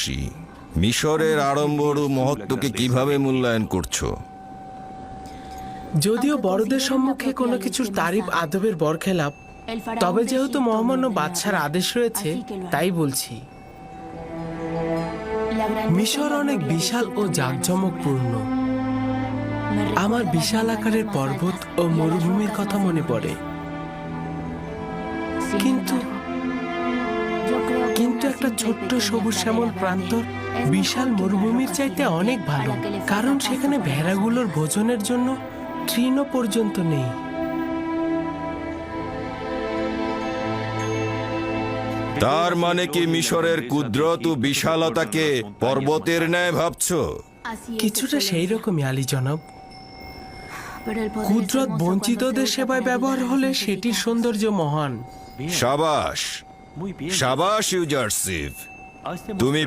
আসি, মিশরের আড়ম্বর ও মহত্বকে কিভাবে মূল্যায়ন করছো? যদিও বড়দের সম্মুখে কোনো কিছুর তারিফ আদবের বরখেলাপ, তবে যেহেতু মহামান্য বাদশার আদেশ রয়েছে তাই বলছি। মিশর অনেক বিশাল ও জাঁকজমকপূর্ণ। আমার বিশাল আকারের পর্বত ও মরুভূমির কথা মনে পড়ে, কিন্তু কিন্তু একটা ছোট্ট সবুজ শ্যামল প্রান্তর বিশাল মরুভূমির চাইতে অনেক ভালো, কারণ সেখানে ভেড়াগুলোর ভোজনের জন্য তৃণ পর্যন্ত নেই। তার মানে কি মিশরের কুদরত ও বিশালতাকে পর্বতের ন্যায় ভাবছো? কিছুটা সেই রকমই আলী জনাব। কুদরত বঞ্চিতদের সেবায় ব্যবহার হলে সেটির সৌন্দর্য মহান। সাবাস, সাবাস ইউজারসিফ, তুমি